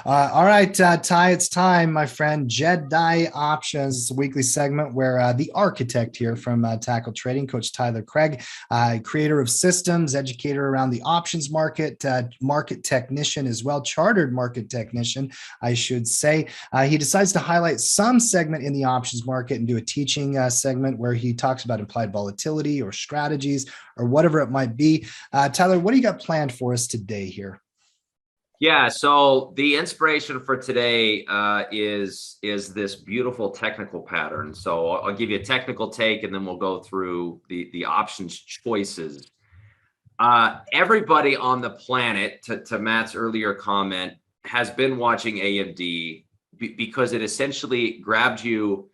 All right, Ty, it's time, my friend. Jedi Options. It's a weekly segment where the architect here from Tackle Trading, Coach Tyler Craig, creator of systems, educator around the options market, market technician as well, chartered market technician, I should say. He decides to highlight some segment in the options market and do a teaching segment where he talks about implied volatility or strategies or whatever it might be. Tyler, what do you got planned for us today here? Yeah, so the inspiration for today is this beautiful technical pattern. So I'll give you a technical take, and then we'll go through the options choices. Everybody on the planet, to Matt's earlier comment, has been watching AMD because it essentially grabbed you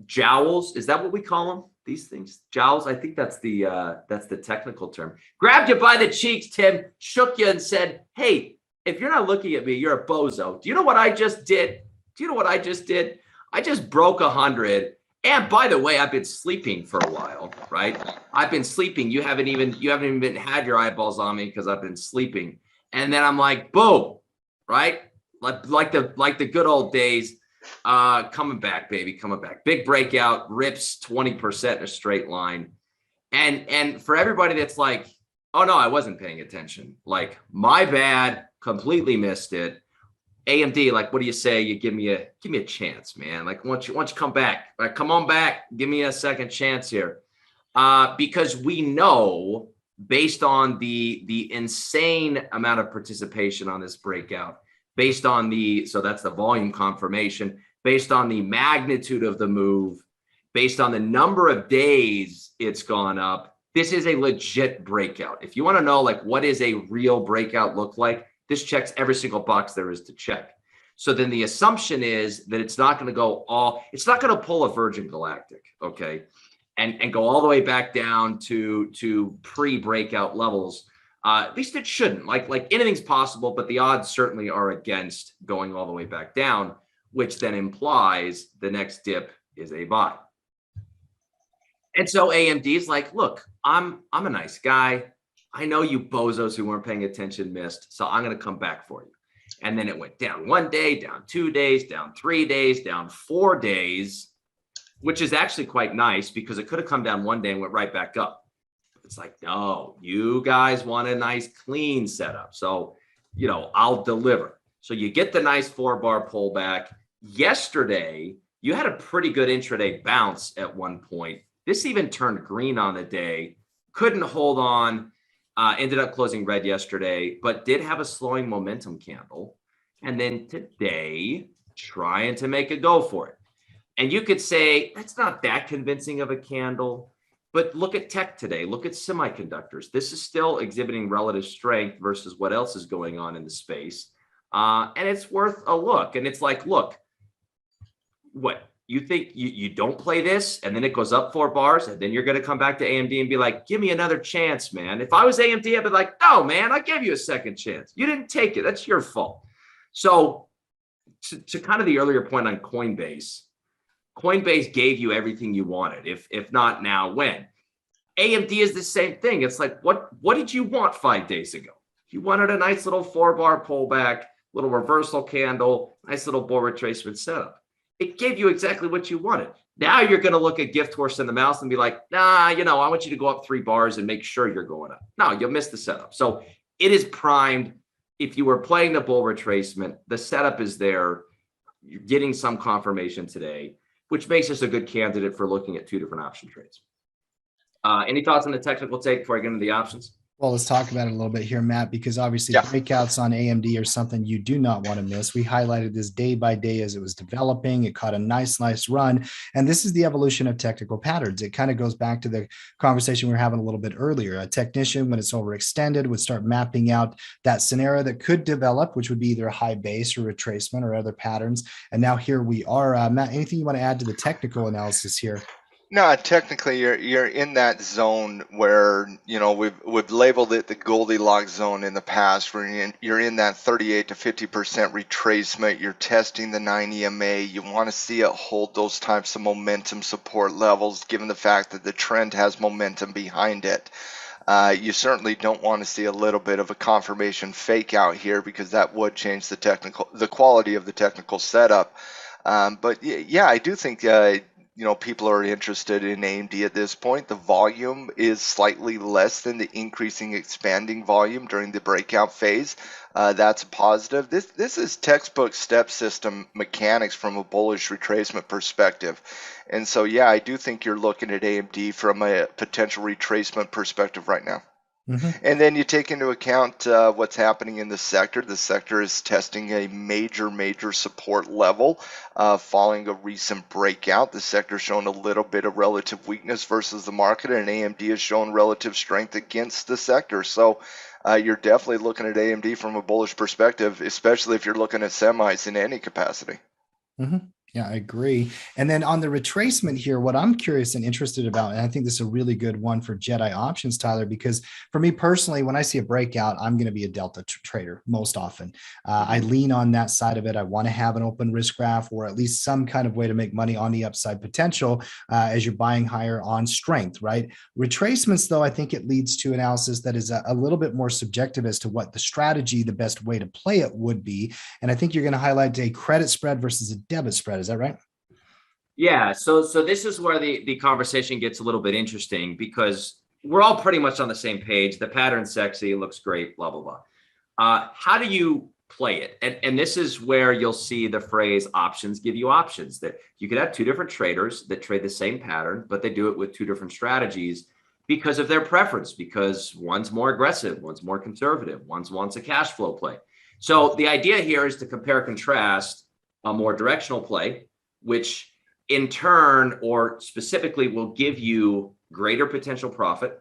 jowls. Is that what we call them? These things, jowls. I think that's the technical term. Grabbed you by the cheeks, Tim, shook you, and said, "Hey, if you're not looking at me, you're a bozo. Do you know what I just did? Do you know what I just did? I just broke 100. And by the way, I've been sleeping for a while, right? I've been sleeping. You haven't even had your eyeballs on me because I've been sleeping. And then I'm like, boom, right? Like the good old days. Coming back, baby, coming back. Big breakout, rips 20% in a straight line. And for everybody that's like, oh no, I wasn't paying attention. Like, my bad. Completely missed it. AMD, like, what do you say? You give me a chance, man. Like, once you come back, like, come on back, give me a second chance here, because we know, based on the insane amount of participation on this breakout, based on so that's the volume confirmation, based on the magnitude of the move, based on the number of days it's gone up. This is a legit breakout. If you want to know, like, what is a real breakout look like, this checks every single box there is to check. So then the assumption is that it's not going to it's not going to pull a Virgin Galactic, okay, and go all the way back down to pre-breakout levels. At least it shouldn't. Like anything's possible, but the odds certainly are against going all the way back down, which then implies the next dip is a buy. And so AMD is like, look, I'm a nice guy. I know you bozos who weren't paying attention missed, so I'm going to come back for you. And then it went down 1 day, down 2 days, down 3 days, down 4 days, which is actually quite nice because it could have come down 1 day and went right back up. It's like, no, you guys want a nice clean setup. So, I'll deliver. So you get the nice 4-bar pullback. Yesterday, you had a pretty good intraday bounce at one point. This even turned green on the day. Couldn't hold on. Ended up closing red yesterday, but did have a slowing momentum candle. And then today, trying to make a go for it. And you could say, that's not that convincing of a candle. But look at tech today. Look at semiconductors. This is still exhibiting relative strength versus what else is going on in the space. And it's worth a look. And it's like, look, what? You think you don't play this and then it goes up 4 bars and then you're going to come back to AMD and be like, give me another chance, man. If I was AMD, I'd be like, no, man, I gave you a second chance. You didn't take it. That's your fault. So to kind of the earlier point on Coinbase gave you everything you wanted. If not now, when? AMD is the same thing. It's like, what did you want 5 days ago? You wanted a nice little 4-bar pullback, little reversal candle, nice little bull retracement setup. It gave you exactly what you wanted. Now you're going to look at gift horse in the mouth and be like, nah, I want you to go up 3 bars and make sure you're going up. No, you'll miss the setup. So it is primed. If you were playing the bull retracement, the setup is there. You're getting some confirmation today, which makes us a good candidate for looking at 2 different option trades. Any thoughts on the technical take before I get into the options? Well, let's talk about it a little bit here, Matt, because obviously breakouts on AMD are something you do not want to miss. We highlighted this day by day as it was developing. It caught a nice run. And this is the evolution of technical patterns. It kind of goes back to the conversation we were having a little bit earlier. A technician, when it's overextended, would start mapping out that scenario that could develop, which would be either a high base or retracement or other patterns. And now here we are. Matt, anything you want to add to the technical analysis here? No, technically you're in that zone where, we've labeled it the Goldilocks zone in the past, where you're in that 38 to 50% retracement. You're testing the 9 EMA. You want to see it hold those types of momentum support levels, given the fact that the trend has momentum behind it. You certainly don't want to see a little bit of a confirmation fake out here, because that would change the quality of the technical setup. But yeah, I do think people are interested in AMD at this point. The volume is slightly less than the increasing expanding volume during the breakout phase. That's a positive. This is textbook step system mechanics from a bullish retracement perspective. And so, yeah, I do think you're looking at AMD from a potential retracement perspective right now. And then you take into account what's happening in the sector. The sector is testing a major support level following a recent breakout. The sector has shown a little bit of relative weakness versus the market, and AMD has shown relative strength against the sector. So you're definitely looking at AMD from a bullish perspective, especially if you're looking at semis in any capacity. Yeah, I agree. And then on the retracement here, what I'm curious and interested about, and I think this is a really good one for Jedi options, Tyler, because for me personally, when I see a breakout, I'm going to be a delta trader most often. I lean on that side of it. I want to have an open risk graph, or at least some kind of way to make money on the upside potential as you're buying higher on strength, right? Retracements, though, I think it leads to analysis that is a little bit more subjective as to what the strategy, the best way to play it would be. And I think you're going to highlight a credit spread versus a debit spread. Is that right? Yeah. So this is where the conversation gets a little bit interesting, because we're all pretty much on the same page. The pattern's sexy, it looks great, blah, blah, blah. How do you play it? And this is where you'll see the phrase options give you options, that you could have two different traders that trade the same pattern, but they do it with two different strategies because of their preference, because one's more aggressive, one's more conservative, one's wants a cash flow play. So the idea here is to compare contrast a more directional play, which in turn or specifically will give you greater potential profit,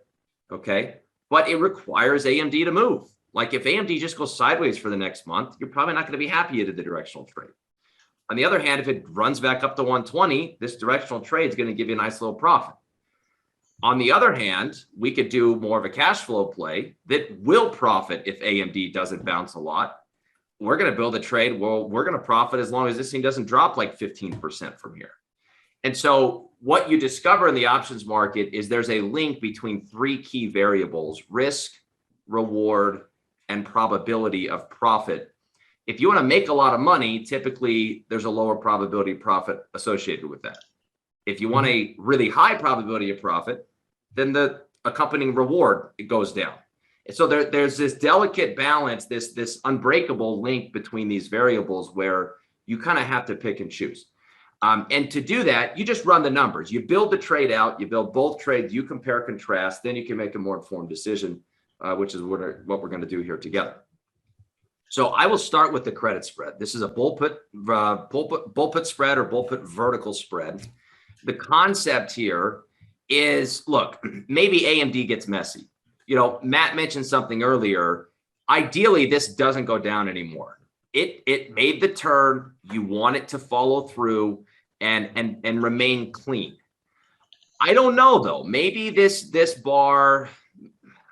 okay? But it requires AMD to move. Like if AMD just goes sideways for the next month, you're probably not going to be happy you did the directional trade. On the other hand, if it runs back up to 120, this directional trade is going to give you a nice little profit. On the other hand, we could do more of a cash flow play that will profit if AMD doesn't bounce a lot. We're going to build a trade. Well, we're going to profit as long as this thing doesn't drop like 15% from here. And so what you discover in the options market is there's a link between three key variables: risk, reward, and probability of profit. If you want to make a lot of money, typically there's a lower probability of profit associated with that. If you want a really high probability of profit, then the accompanying reward, it goes down. So there's this delicate balance, this unbreakable link between these variables where you kind of have to pick and choose. And to do that, you just run the numbers. You build the trade out, you build both trades, you compare, contrast, then you can make a more informed decision, which is what we're going to do here together. So I will start with the credit spread. This is a bull put spread or bull put vertical spread. The concept here is, look, maybe AMD gets messy. You know, Matt mentioned something earlier. Ideally, this doesn't go down anymore. It made the turn. You want it to follow through and remain clean. I don't know though. Maybe this bar.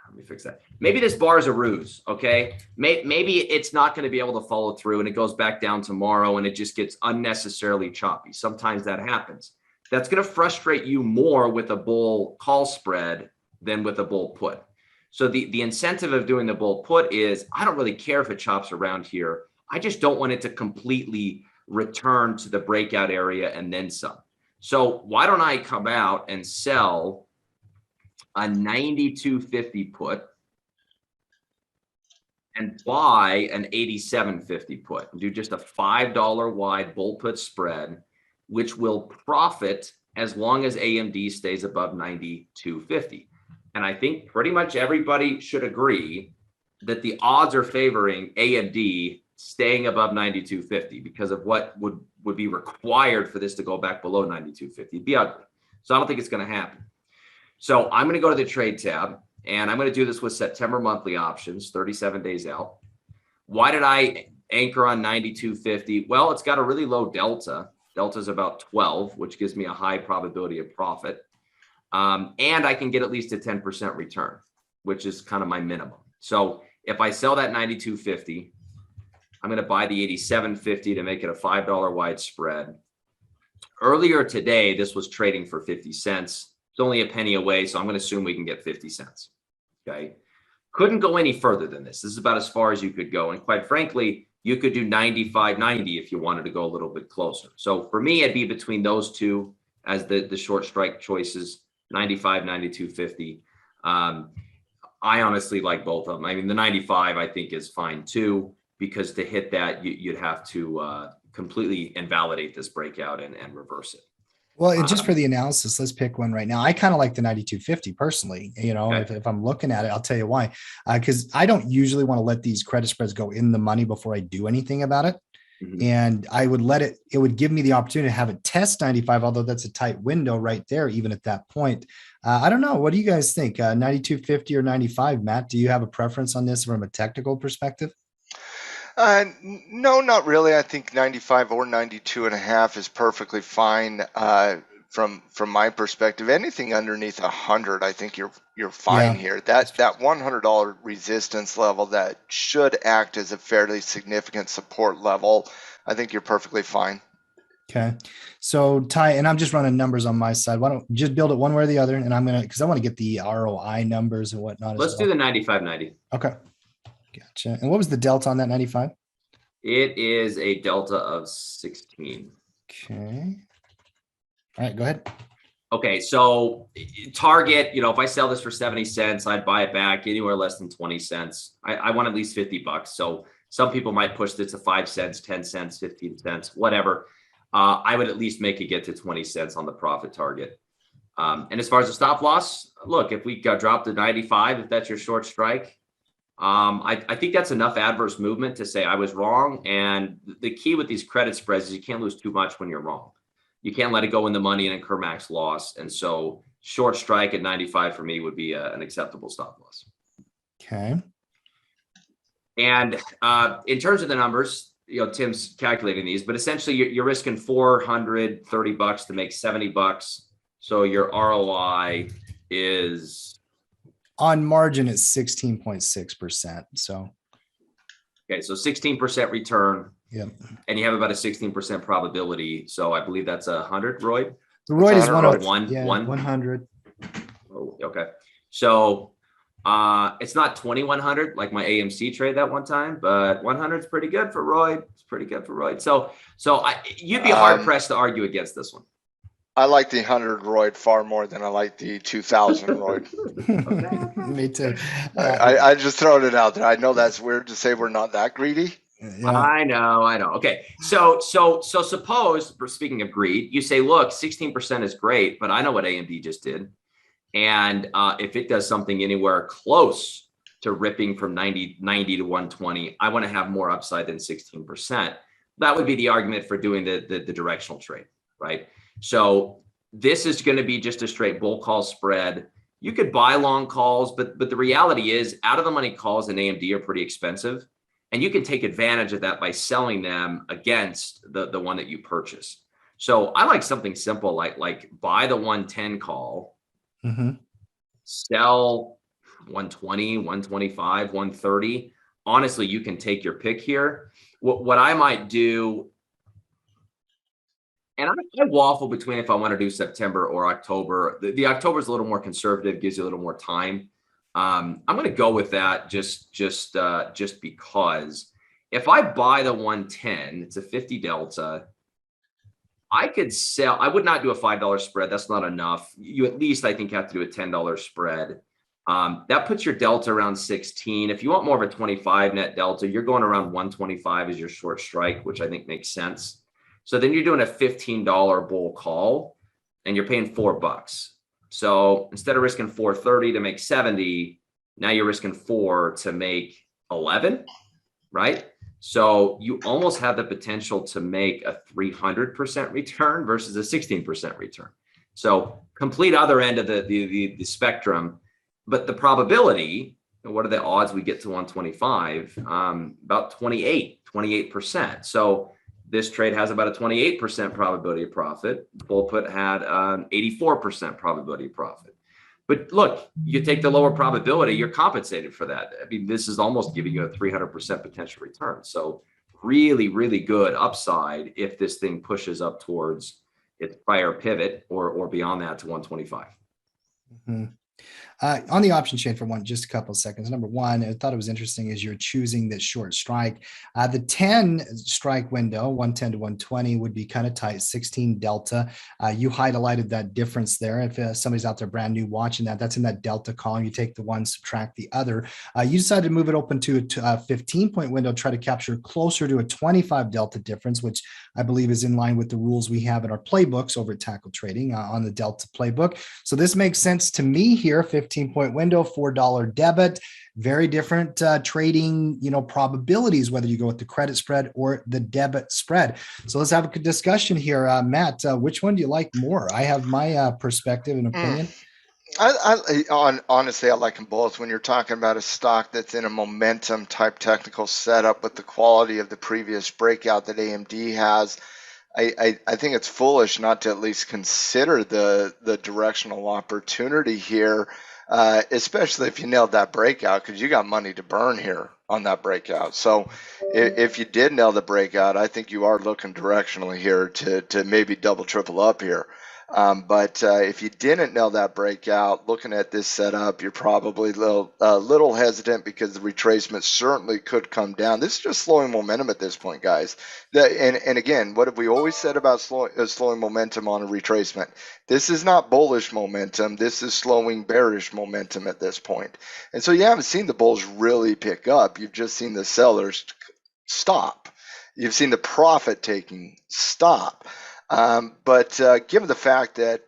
Let me fix that. Maybe this bar is a ruse. Okay. Maybe it's not going to be able to follow through, and it goes back down tomorrow, and it just gets unnecessarily choppy. Sometimes that happens. That's going to frustrate you more with a bull call spread than with a bull put. So the incentive of doing the bull put is, I don't really care if it chops around here. I just don't want it to completely return to the breakout area and then some. So why don't I come out and sell a 92.50 put and buy an 87.50 put and do just a $5 wide bull put spread, which will profit as long as AMD stays above 92.50. And I think pretty much everybody should agree that the odds are favoring AMD staying above 92.50 because of what would be required for this to go back below 92.50. It'd be ugly. So I don't think it's going to happen. So I'm going to go to the trade tab, and I'm going to do this with September monthly options, 37 days out. Why did I anchor on 92.50? Well, it's got a really low delta. Delta is about 12, which gives me a high probability of profit. And I can get at least a 10% return, which is kind of my minimum. So if I sell that 92.50, I'm going to buy the 87.50 to make it a $5 wide spread. Earlier today, this was trading for 50 cents. It's only a penny away, so I'm going to assume we can get 50 cents. Okay. Couldn't go any further than this. This is about as far as you could go. And quite frankly, you could do 95.90 if you wanted to go a little bit closer. So for me, it'd be between those two as the short strike choices, 95, 92.50. I honestly like both of them. I mean, the 95 I think is fine too, because to hit that, you'd have to completely invalidate this breakout and reverse it. Well, and just for the analysis, let's pick one right now. I kind of like the 92.50 personally. You know, Okay. if I'm looking at it, I'll tell you why. Because I don't usually want to let these credit spreads go in the money before I do anything about it. Mhm. And I would let it, it would give me the opportunity to have it test 95, although that's a tight window right there, even at that point. I don't know. What do you guys think? 92.50 or 95, Matt? Do you have a preference on this from a technical perspective? No, not really. I think 95 or 92.5 is perfectly fine from my perspective. Anything underneath 100, I think you're fine Yeah. here. That $100 resistance level that should act as a fairly significant support level, I think you're perfectly fine. Okay. So Ty, and I'm just running numbers on my side. Why don't just build it one way or the other? And I'm going to, because I want to get the ROI numbers and whatnot as Let's do well. the 95.90. Okay. Gotcha. And what was the delta on that 95? It is a delta of 16. Okay. All right, go ahead. Okay, so target, if I sell this for 70 cents, I'd buy it back anywhere less than 20 cents. I want at least 50 bucks. So some people might push this to 5 cents, 10 cents, 15 cents, whatever. I would at least make it get to 20 cents on the profit target. And as far as the stop loss, look, if we got dropped to 95, if that's your short strike, I think that's enough adverse movement to say I was wrong. And the key with these credit spreads is you can't lose too much when you're wrong. You can't let it go in the money and incur max loss. And so short strike at 95 for me would be an acceptable stop loss. Okay. And in terms of the numbers, Tim's calculating these, but essentially you're risking 430 bucks to make 70 bucks. So your ROI is On margin, it's 16.6%. So, okay. So 16% return. yeah. And you have about a 16% probability. So I believe that's 100, Roy. The Royd is 100, 100. Oh, okay. So it's not 2100 like my AMC trade that one time, but 100 is pretty good for Roy. It's pretty good for Roy. So you'd be hard pressed to argue against this one. I like the 100 Royd far more than I like the 2000 Royd. Me too. I just throwing it out there. I know that's weird to say we're not that greedy. Yeah. I know. Okay. So suppose, speaking of greed, you say, look, 16% is great, but I know what AMD just did. And if it does something anywhere close to ripping from 90 to 120, I want to have more upside than 16%. That would be the argument for doing the directional trade, right? So this is going to be just a straight bull call spread. You could buy long calls, but the reality is out of the money calls in AMD are pretty expensive. And you can take advantage of that by selling them against the one that you purchase. So I like something simple like buy the 110 call, sell 120, 125, 130. Honestly, you can take your pick here. What I might do, and I waffle between if I want to do September or October. The October is a little more conservative, gives you a little more time. I'm going to go with that just because if I buy the 110, it's a 50 delta. I could sell. I would not do a $5 spread. That's not enough. You at least, I think, have to do a $10 spread. That puts your delta around 16. If you want more of a 25 net delta, you're going around 125 as your short strike, which I think makes sense. So then you're doing a $15 bull call and you're paying $4. So instead of risking 430 to make 70, now you're risking 4 to make 11, right? So you almost have the potential to make a 300% return versus a 16% return. So complete other end of the spectrum, but the probability, what are the odds we get to 125? About 28%. So this trade has about a 28% probability of profit. Bull put had an 84% probability of profit. But look, you take the lower probability, you're compensated for that. I mean, this is almost giving you a 300% potential return. So really, really good upside if this thing pushes up towards its prior pivot or beyond that to 125. On the option chain for just a couple of seconds. Number one, I thought it was interesting is you're choosing this short strike. The 10 strike window, 110 to 120 would be kind of tight, 16 delta. You highlighted that difference there. If somebody's out there brand new watching that, that's in that delta column. You take the one, subtract the other. You decided to move it open to a 15-point window, try to capture closer to a 25 delta difference, which I believe is in line with the rules we have in our playbooks over at Tackle Trading on the delta playbook. So this makes sense to me here. 15-point window, $4 debit, very different trading, probabilities, whether you go with the credit spread or the debit spread. So let's have a discussion here. Matt, which one do you like more? I have my perspective and opinion. Honestly, I like them both. When you're talking about a stock that's in a momentum type technical setup with the quality of the previous breakout that AMD has, I think it's foolish not to at least consider the directional opportunity here, especially if you nailed that breakout, because you got money to burn here on that breakout. So if you did nail the breakout, I think you are looking directionally here to maybe double, triple up here. But if you didn't nail that breakout, looking at this setup, you're probably a little hesitant because the retracement certainly could come down. This is just slowing momentum at this point, guys. And again, what have we always said about slowing momentum on a retracement? This is not bullish momentum. This is slowing bearish momentum at this point. And so you haven't seen the bulls really pick up. You've just seen the sellers stop. You've seen the profit taking stop. But given the fact that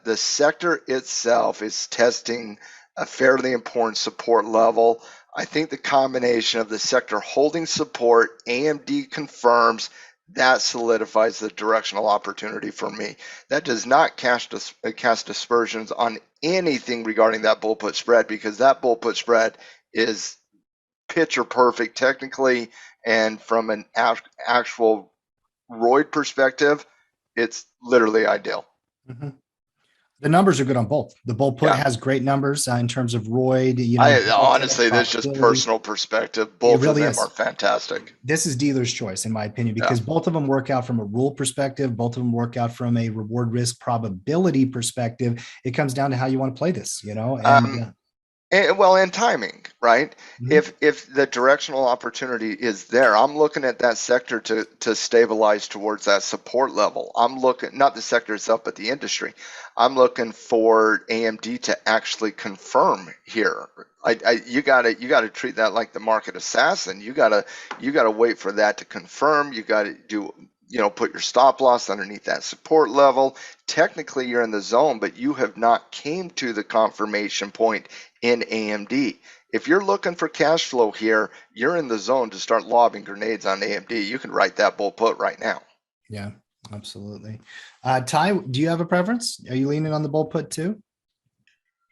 the sector itself is testing a fairly important support level, I think the combination of the sector holding support, AMD confirms, that solidifies the directional opportunity for me. That does not cast aspersions on anything regarding that bull put spread, because that bull put spread is picture perfect technically, and from an actual ROID perspective, it's literally ideal. Mm-hmm. The numbers are good on both. The bull put has great numbers in terms of ROID. Honestly, this is just personal perspective. Both really of them are fantastic. This is dealer's choice, in my opinion, because both of them work out from a rule perspective. Both of them work out from a reward risk probability perspective. It comes down to how you want to play this, and timing, right? Mm-hmm. If the directional opportunity is there, I'm looking at that sector to stabilize towards that support level. I'm looking, not the sector itself, but the industry. I'm looking for AMD to actually confirm here. You gotta treat that like the market assassin. You gotta wait for that to confirm. You gotta put your stop loss underneath that support level. Technically, you're in the zone, but you have not came to the confirmation point in AMD. If you're looking for cash flow here, you're in the zone to start lobbing grenades on AMD. You can write that bull put right now. Yeah, absolutely. Ty, do you have a preference? Are you leaning on the bull put too?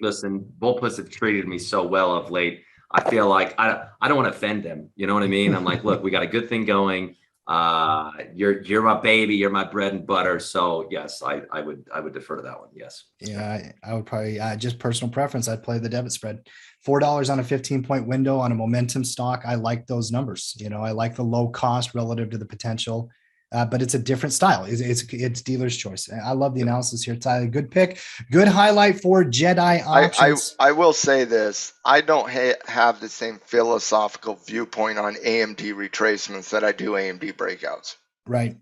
Listen, bull puts have treated me so well of late. I feel like I don't want to offend them. You know what I mean? I'm like, look, we got a good thing going. You're my baby, you're my bread and butter. So yes, I would defer to that one. Yes. Yeah, I would probably just personal preference. I'd play the debit spread. $4 on a 15-point window on a momentum stock. I like those numbers. I like the low cost relative to the potential. But it's a different style. It's dealer's choice. I love the analysis here, Tyler. Good pick. Good highlight for Jedi options. I will say this. I don't have the same philosophical viewpoint on AMD retracements that I do AMD breakouts. Right.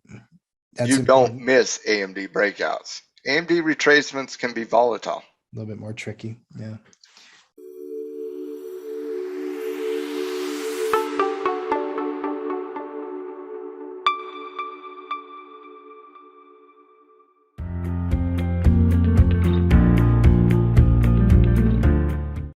That's important. Don't miss AMD breakouts. AMD retracements can be volatile. A little bit more tricky. Yeah.